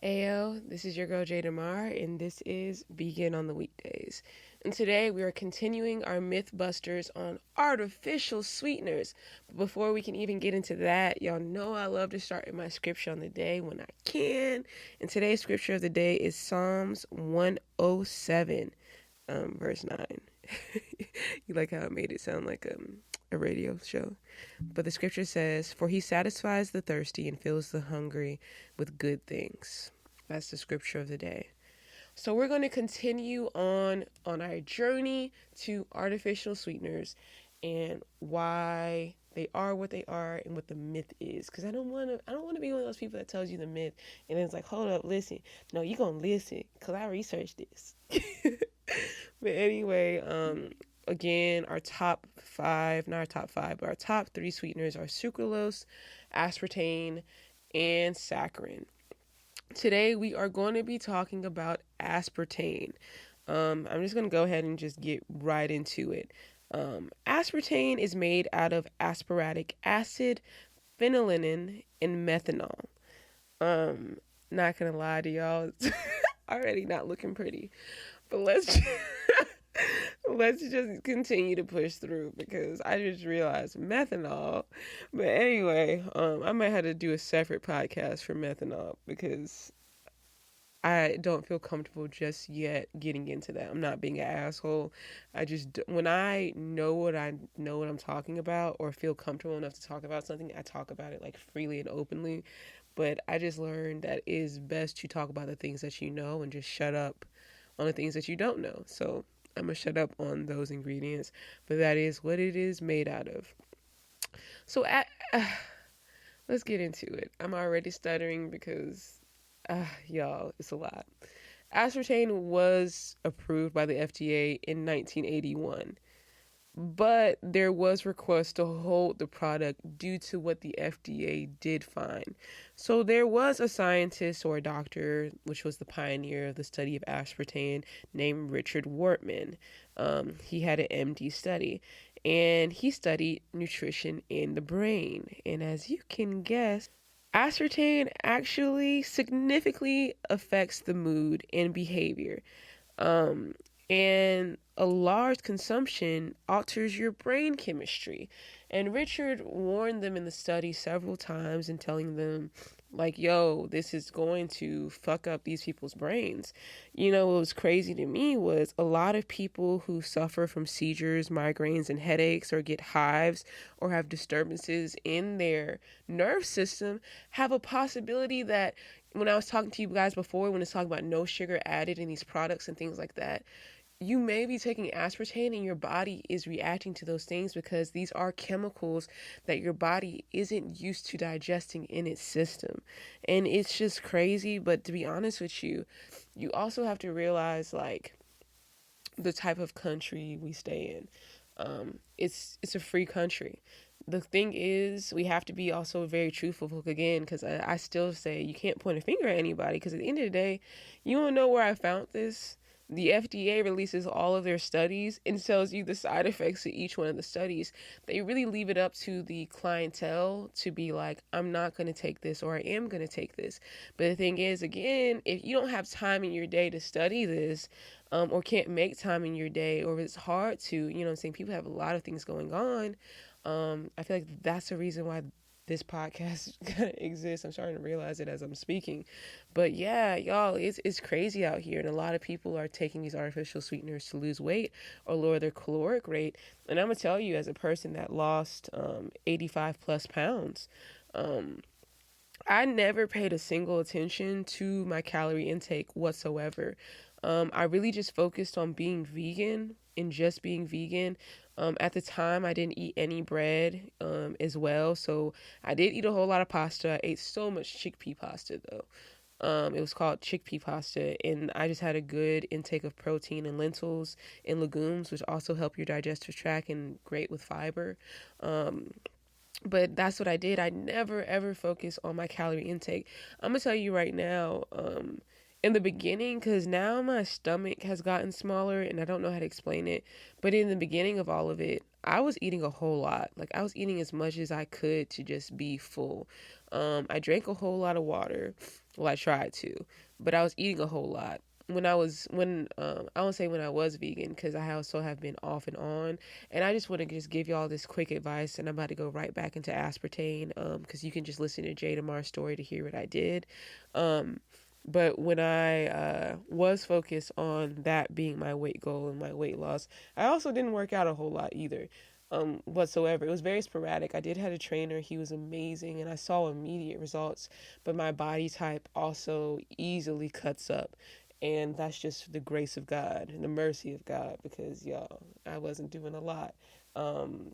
Ayo, this is your girl Jada Mar, and this is Vegan on the Weekdays. And today we are continuing our Mythbusters on artificial sweeteners. But before we can even get into that, y'all know I love to start with my scripture on the day when I can. And today's scripture of the day is Psalms 107, verse 9. You like how I made it sound like a radio show? But the scripture says, "For he satisfies the thirsty and fills the hungry with good things." That's the scripture of the day. So we're going to continue on our journey to artificial sweeteners and why they are what they are and what the myth is. Because I don't want to be one of those people that tells you the myth and then it's like, hold up, listen. No, you're going to listen because I researched this. But anyway, again, our top five, not our top five, but our top three sweeteners are sucralose, aspartame, and saccharin. Today we are going to be talking about aspartame. I'm just going to go ahead and just get right into it. Aspartame is made out of aspartic acid, phenylalanine, and methanol. Not going to lie to y'all, it's already not looking pretty. But let's just continue to push through because I just realized methanol. But anyway, I might have to do a separate podcast for methanol because I don't feel comfortable just yet getting into that. I'm not being an asshole. When I know what I'm talking about or feel comfortable enough to talk about something, I talk about it like freely and openly. But I just learned that it is best to talk about the things that you know and just shut up on the things that you don't know. So I'm going to shut up on those ingredients, but that is what it is made out of. So let's get into it. I'm already stuttering because, y'all, it's a lot. Aspartame was approved by the FDA in 1981. But there was request to hold the product due to what the FDA did find. So there was a scientist or a doctor, which was the pioneer of the study of aspartame, named Richard Wortman. He had an MD study, and he studied nutrition in the brain. And as you can guess, aspartame actually significantly affects the mood and behavior. And a large consumption alters your brain chemistry. And Richard warned them in the study several times and telling them, like, yo, this is going to fuck up these people's brains. You know, what was crazy to me was a lot of people who suffer from seizures, migraines, and headaches, or get hives, or have disturbances in their nerve system, have a possibility that when I was talking to you guys before, when it's talking about no sugar added in these products and things like that, you may be taking aspartame and your body is reacting to those things because these are chemicals that your body isn't used to digesting in its system. And it's just crazy. But to be honest with you, you also have to realize like the type of country we stay in. It's a free country. The thing is, we have to be also very truthful again, because I still say you can't point a finger at anybody because at the end of the day, you don't know where I found this. The FDA releases all of their studies and tells you the side effects of each one of the studies. They really leave it up to the clientele to be like, I'm not going to take this or I am going to take this. But the thing is, again, if you don't have time in your day to study this, or can't make time in your day, or it's hard to, you know what I'm saying, people have a lot of things going on. I feel like that's the reason why this podcast exists. I'm starting to realize it as I'm speaking. But yeah, y'all, it's crazy out here. And a lot of people are taking these artificial sweeteners to lose weight or lower their caloric rate. And I'm going to tell you, as a person that lost 85 plus pounds, I never paid a single attention to my calorie intake whatsoever. I really just focused on being vegan and just being vegan. At the time, I didn't eat any bread as well. So I did eat a whole lot of pasta. I ate so much chickpea pasta, though. It was called chickpea pasta. And I just had a good intake of protein and lentils and legumes, which also help your digestive tract and great with fiber. But that's what I did. I never, ever focused on my calorie intake. I'm going to tell you right now, in the beginning, because now my stomach has gotten smaller and I don't know how to explain it, but in the beginning of all of it, I was eating a whole lot. Like, I was eating as much as I could to just be full. I drank a whole lot of water. Well, I tried to, but I was eating a whole lot. I won't say when I was vegan, because I also have been off and on. And I just want to just give y'all this quick advice, and I'm about to go right back into aspartame, because you can just listen to Jay Damar's story to hear what I did. But when I was focused on that being my weight goal and my weight loss, I also didn't work out a whole lot either, whatsoever. It was very sporadic. I did have a trainer. He was amazing, and I saw immediate results. But my body type also easily cuts up. And that's just the grace of God and the mercy of God, because, y'all, I wasn't doing a lot. Um,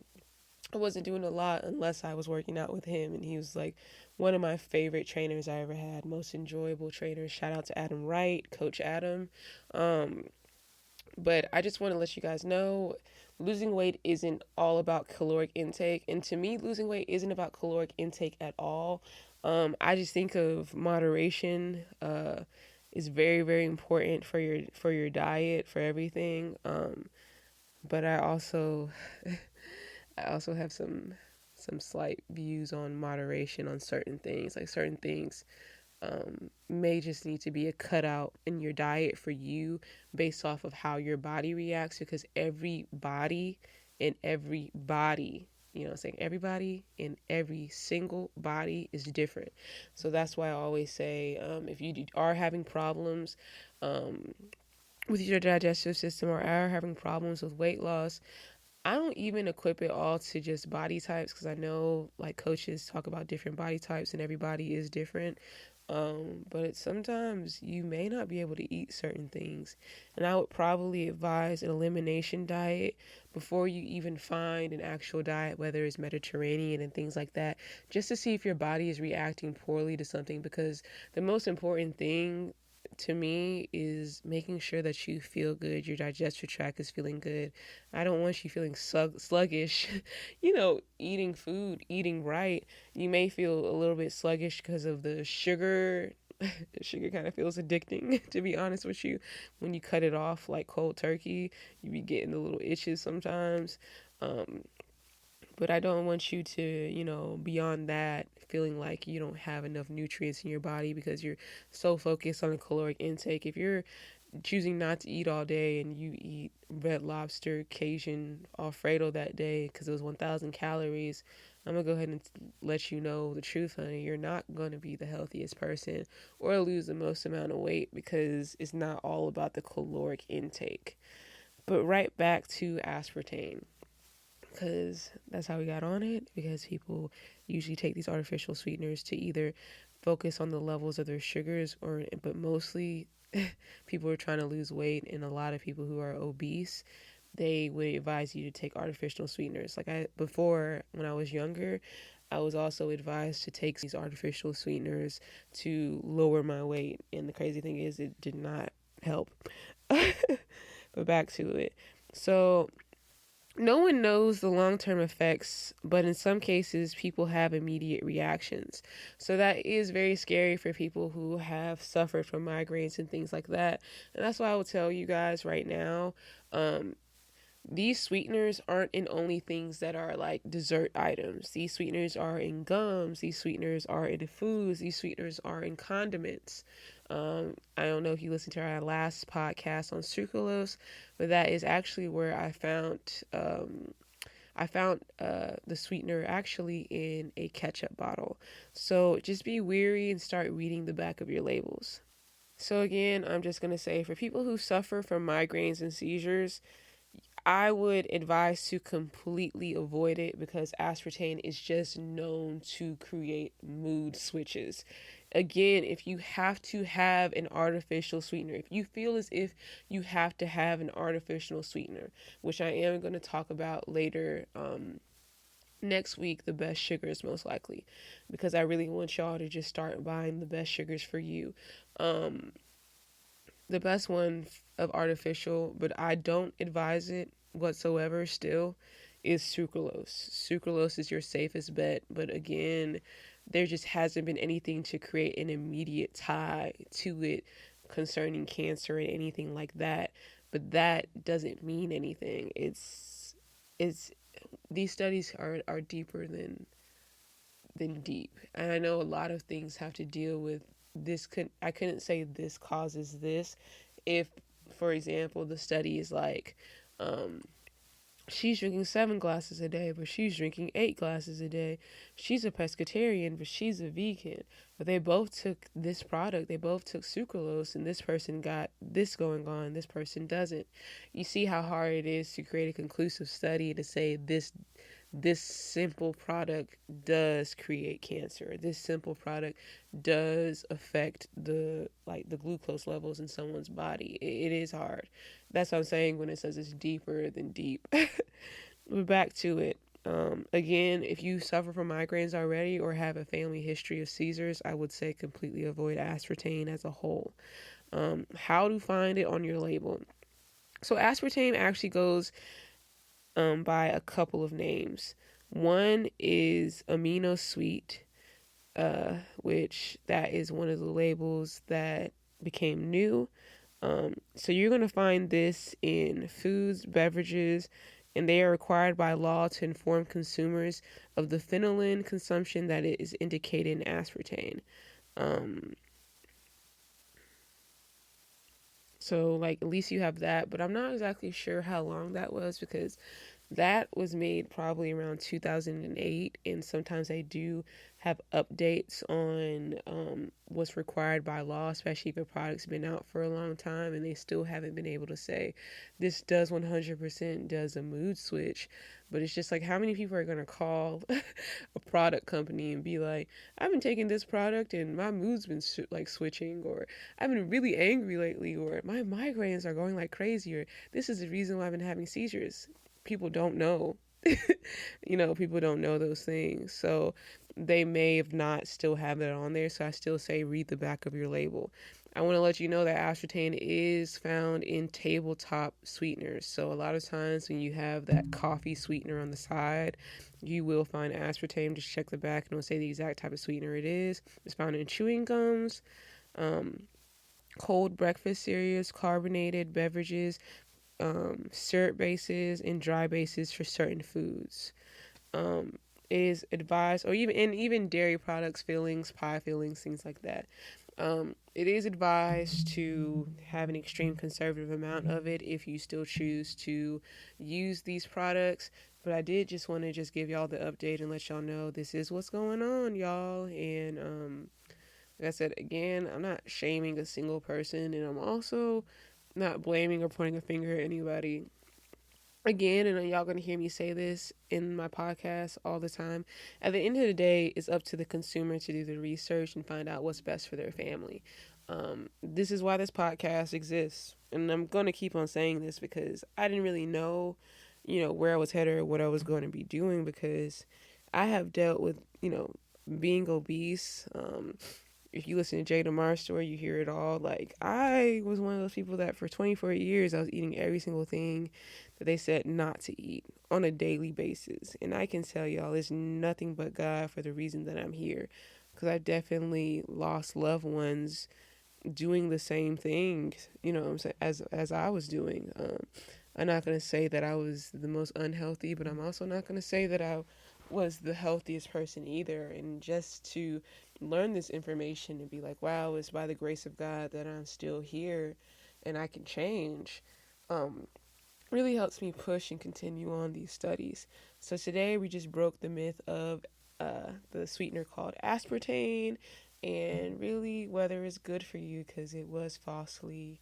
I wasn't doing a lot unless I was working out with him. And he was like one of my favorite trainers I ever had, most enjoyable trainers. Shout out to Adam Wright, Coach Adam. Um, but I just want to let you guys know, losing weight isn't all about caloric intake. And to me, losing weight isn't about caloric intake at all. I just think of moderation is very, very important for your diet, for everything. But I also have some slight views on moderation on certain things. Like, certain things may just need to be a cutout in your diet for you, based off of how your body reacts, because everybody, you know, saying everybody in every single body is different. So that's why I always say, if you are having problems with your digestive system, or are having problems with weight loss, I don't even equip it all to just body types, because I know, like, coaches talk about different body types and everybody is different. But sometimes you may not be able to eat certain things. And I would probably advise an elimination diet before you even find an actual diet, whether it's Mediterranean and things like that, just to see if your body is reacting poorly to something. Because the most important thing to me is making sure that you feel good, your digestive tract is feeling good. I don't want you feeling sluggish, eating food, eating right. You may feel a little bit sluggish because of the sugar. Sugar kind of feels addicting, to be honest with you. When you cut it off like cold turkey, you be getting the little itches sometimes. Um, but I don't want you to, beyond that, feeling like you don't have enough nutrients in your body because you're so focused on a caloric intake. If you're choosing not to eat all day and you eat red lobster, Cajun Alfredo that day because it was 1,000 calories, I'm going to go ahead and let you know the truth, honey. You're not going to be the healthiest person or lose the most amount of weight, because it's not all about the caloric intake. But right back to aspartame, because that's how we got on it, because people usually take these artificial sweeteners to either focus on the levels of their sugars, but mostly people are trying to lose weight, and a lot of people who are obese, they would advise you to take artificial sweeteners. Before, when I was younger, I was also advised to take these artificial sweeteners to lower my weight, and the crazy thing is it did not help. But back to it. So no one knows the long-term effects, but in some cases, people have immediate reactions. So that is very scary for people who have suffered from migraines and things like that. And that's why I will tell you guys right now, these sweeteners aren't in only things that are like dessert items. These sweeteners are in gums. These sweeteners are in foods. These sweeteners are in condiments. I don't know if you listened to our last podcast on sucralose, but that is actually where I found the sweetener actually in a ketchup bottle. So just be wary and start reading the back of your labels. So again, I'm just gonna say, for people who suffer from migraines and seizures, I would advise to completely avoid it, because aspartame is just known to create mood switches. Again, if you have to have an artificial sweetener, if you feel as if you have to have an artificial sweetener, which I am going to talk about later, next week, the best sugars most likely, because I really want y'all to just start buying the best sugars for you. The best one of artificial, but I don't advise it whatsoever still, is sucralose. Sucralose is your safest bet, but again, there just hasn't been anything to create an immediate tie to it concerning cancer and anything like that. But that doesn't mean anything. It's these studies are deeper than deep. And I know a lot of things have to deal with this. I couldn't say this causes this. If, for example, the study is like, um, she's drinking 7 glasses a day, but she's drinking 8 glasses a day. She's a pescatarian, but she's a vegan. But they both took this product. They both took sucralose, and this person got this going on. This person doesn't. You see how hard it is to create a conclusive study to say this simple product does create cancer. This simple product does affect the glucose levels in someone's body. It is hard. That's what I'm saying when it says it's deeper than deep. But back to it. Again, if you suffer from migraines already or have a family history of seizures, I would say completely avoid aspartame as a whole. How to find it on your label. So aspartame actually goes by a couple of names. One is amino sweet, which that is one of the labels that became new. So you're going to find this in foods, beverages, and they are required by law to inform consumers of the phenolin consumption that is indicated in aspartame. So, like, at least you have that, but I'm not exactly sure how long that was because that was made probably around 2008, and sometimes they do have updates on what's required by law, especially if a product's been out for a long time and they still haven't been able to say this does 100% does a mood switch. But it's just like, how many people are going to call a product company and be like, I've been taking this product and my mood's been like switching, or I've been really angry lately, or my migraines are going like crazy, or this is the reason why I've been having seizures. People don't know. People don't know those things. So they may have not still have it on there. So I still say read the back of your label. I want to let you know that aspartame is found in tabletop sweeteners. So a lot of times when you have that coffee sweetener on the side, you will find aspartame. Just check the back and it'll say the exact type of sweetener it is. It's found in chewing gums, cold breakfast cereals, carbonated beverages, syrup bases, and dry bases for certain foods. It is advised, or even dairy products, fillings, pie fillings, things like that. It is advised to have an extreme conservative amount of it if you still choose to use these products. But I did just want to just give y'all the update and let y'all know this is what's going on, y'all. And like I said, again, I'm not shaming a single person, and I'm also not blaming or pointing a finger at anybody. Again, and y'all gonna hear me say this in my podcast all the time, at the end of the day, it's up to the consumer to do the research and find out what's best for their family. This is why this podcast exists, and I'm gonna keep on saying this because I didn't really know, where I was headed or what I was going to be doing, because I have dealt with, being obese. If you listen to Jay DeMar's story, you hear it all. Like, I was one of those people that for 24 years, I was eating every single thing that they said not to eat on a daily basis. And I can tell y'all, it's nothing but God for the reason that I'm here. Because I've definitely lost loved ones doing the same thing, what I'm saying, as I was doing. I'm not going to say that I was the most unhealthy, but I'm also not going to say that I was the healthiest person either. And just to learn this information and be like, wow, it's by the grace of God that I'm still here and I can change, really helps me push and continue on these studies. So today we just broke the myth of the sweetener called aspartame and really whether it's good for you, because it was falsely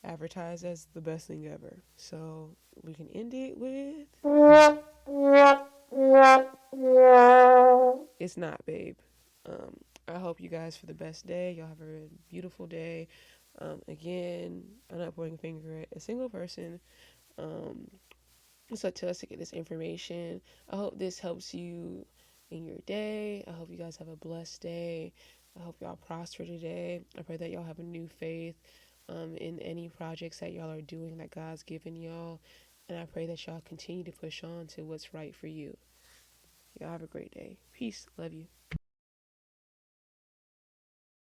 advertised as the best thing ever. So we can end it with, it's not, babe. I hope you guys for the best day. Y'all have a beautiful day. Again, I'm not pointing a finger at a single person. It's up to us to get this information. I hope this helps you in your day. I hope you guys have a blessed day. I hope y'all prosper today. I pray that y'all have a new faith in any projects that y'all are doing that God's given y'all. And I pray that y'all continue to push on to what's right for you. Y'all have a great day. Peace. Love you.